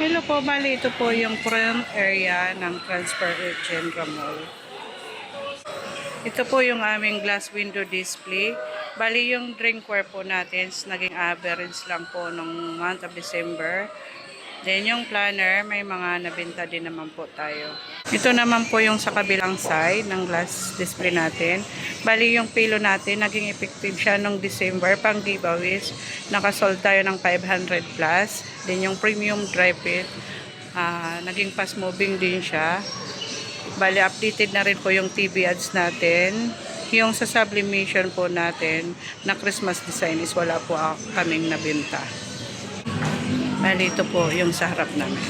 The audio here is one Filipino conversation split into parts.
Hello po, bali ito po yung front area ng Transfer Agent Ramol. Ito po yung aming glass window display. Bali yung drinkware po natin, naging average lang po nung month of December. Then yung planner, may mga nabenta din naman po tayo. Ito naman po yung sa kabilang side ng glass display natin. Bali yung pilo natin, naging effective siya nung December pang giveaways. Nakasold tayo ng 500 plus. Then yung premium dry fit, naging fast moving din siya. Bali updated na rin po yung TV ads natin. Yung sa sublimation po natin na Christmas design is wala po kaming nabenta. Bali ito po yung sa harap namin.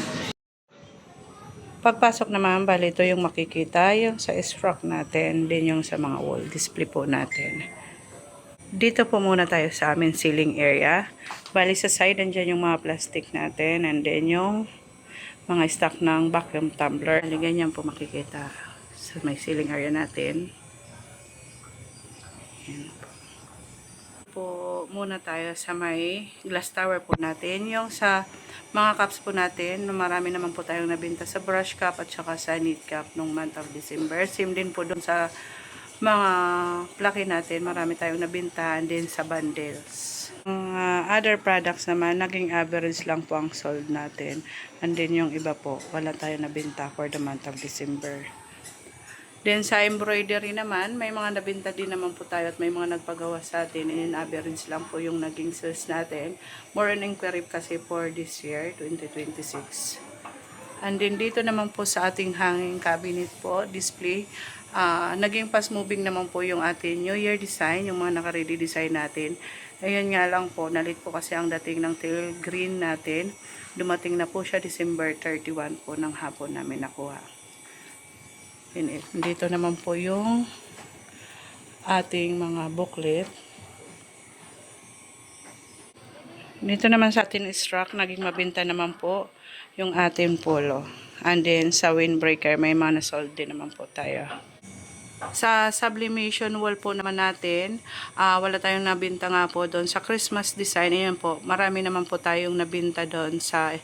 Pagpasok naman, bali ito yung makikita yung sa sprock natin, din yung sa mga wall display po natin. Dito po muna tayo sa amin ceiling area. Bali sa side, andyan yung mga plastic natin, and then yung mga stock ng vacuum tumbler. Bali ganyan po makikita sa may ceiling area natin. Ayan po muna tayo sa may glass tower po natin. Yung sa mga cups po natin, marami naman po tayong nabenta sa brush cup at saka sa knit cup nung month of December. Same din po dun sa mga plaki natin, marami tayong nabintahan din sa bundles. Other products naman, naging average lang po ang sold natin. And then yung iba po, wala tayong nabinta for the month of December. Then sa embroidery naman, may mga nabinta din naman po tayo at may mga nagpagawa sa atin. In average lang po yung naging sales natin. More on inquiry kasi for this year, 2026. And then dito naman po sa ating hanging cabinet po, display. Naging fast moving naman po yung ating New Year design, yung mga naka-ready design natin. Ayun nga lang po, nalit po kasi ang dating ng teal green natin. Dumating na po siya December 31 po ng hapon namin nakuha. Dito naman po yung ating mga booklet. Dito naman sa ating stock, naging mabenta naman po yung ating polo. And then sa windbreaker, may mga nasold din naman po tayo. Sa sublimation wall po naman natin, wala tayong nabinta nga po doon. Sa Christmas design, ayan po, marami naman po tayong nabinta doon sa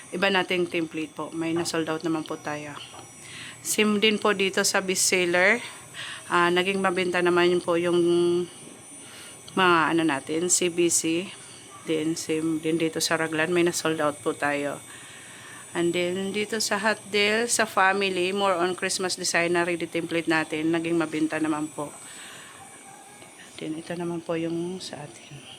iba nating template po. May nasold out naman po tayo. Same din po dito sa bestseller. Naging mabenta naman yun po yung mga ano natin, CBC. Then same din dito sa Raglan, may na-sold out po tayo. And then dito sa Hot Deal, sa family, more on Christmas design na ready template natin, naging mabenta naman po. Then ito naman po yung sa atin.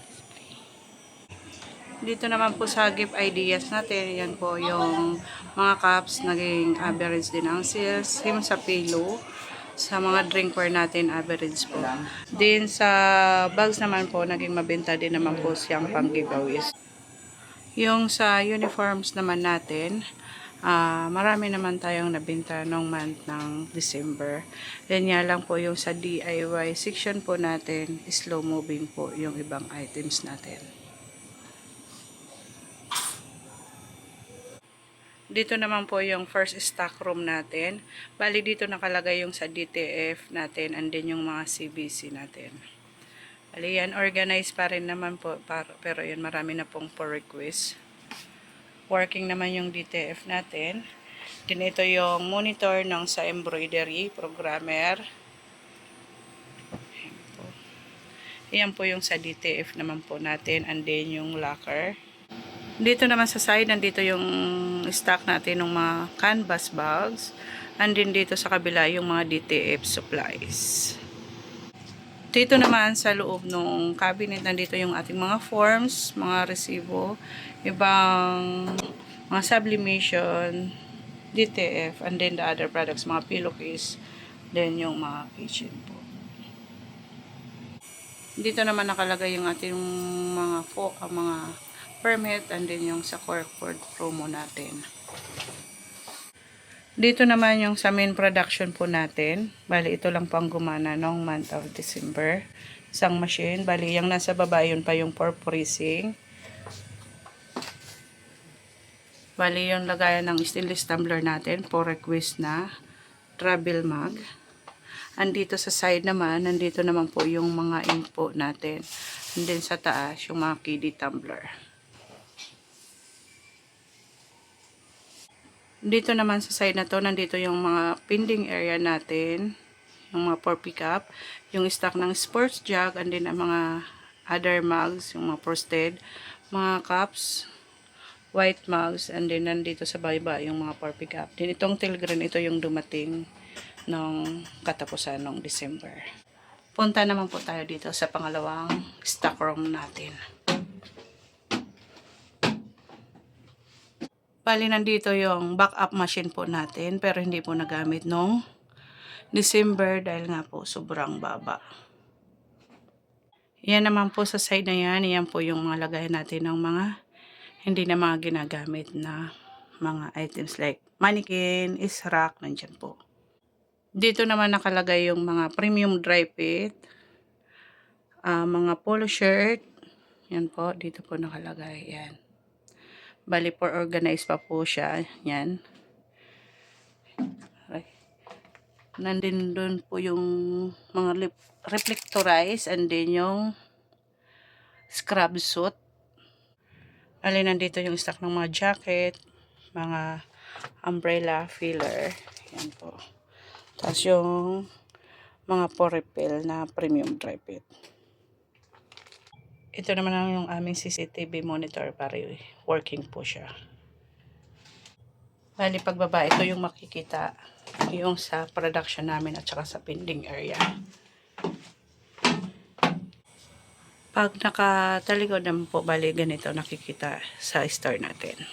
Dito naman po sa gift ideas natin, yan po yung mga cups, naging average din ang sales. Yung sa pillow, sa mga drinkware natin, average po. Then sa bags naman po, naging mabenta din naman po siyang pang giveaways. Yung sa uniforms naman natin, marami naman tayong nabenta nung month ng December. Then nga lang po yung sa DIY section po natin, slow moving po yung ibang items natin. Dito naman po yung first stock room natin. Bali dito nakalagay yung sa DTF natin and then yung mga CBC natin. Bali yan, organized pa rin naman po. Pero yun, marami na pong for request. Working naman yung DTF natin. Then ito yung monitor ng sa embroidery, programmer. Ayan po yung sa DTF naman po natin and then yung locker. Dito naman sa side, nandito yung stock natin ng mga canvas bags. And then dito sa kabila, yung mga DTF supplies. Dito naman sa loob ng cabinet, nandito yung ating mga forms, mga resibo, ibang mga sublimation, DTF, and then the other products, mga pillowcase, then yung mga kitchen po. Dito naman nakalagay yung ating mga permit and then yung sa corkboard promo natin. Dito naman yung sa main production po natin. Bali ito lang po ang gumana noong month of December. Isang machine. Bali yung nasa baba yun pa yung purfrising. Bali yung lagayan ng stainless tumbler natin for request na travel mug. Andito sa side naman, nandito naman po yung mga info natin. And then sa taas, yung mga kiddie tumbler. Dito naman sa side na to, nandito yung mga pending area natin. Yung mga for pick up. Yung stock ng sports jug. And then ang mga other mugs. Yung mga frosted. Mga cups. White mugs. And then nandito sa baba yung mga for pick up. Then itong Tilgren, ito yung dumating nung katapusan ng December. Punta naman po tayo dito sa pangalawang stock room natin. Bali, nandito yung backup machine po natin, pero hindi po nagamit nung December dahil nga po sobrang baba. Yan naman po sa side na yan, yan po yung mga lagay natin ng mga hindi na mga ginagamit na mga items like mannequin, is rack, nandyan po. Dito naman nakalagay yung mga premium dry fit, mga polo shirt, yan po, dito po nakalagay, yan. Bali, for organized pa po siya. Yan. Okay. Nandun doon po yung mga reflectorize and then yung scrub suit. Bali, nandito yung stock ng mga jacket, mga umbrella filler. Yan po. Tapos yung mga po-refill na premium dry fit. Ito naman ang yung aming CCTV monitor para working po siya. Bali, pagbaba, ito yung makikita yung sa production namin at saka sa pending area. Pag nakatalikod naman po, bali ganito nakikita sa store natin.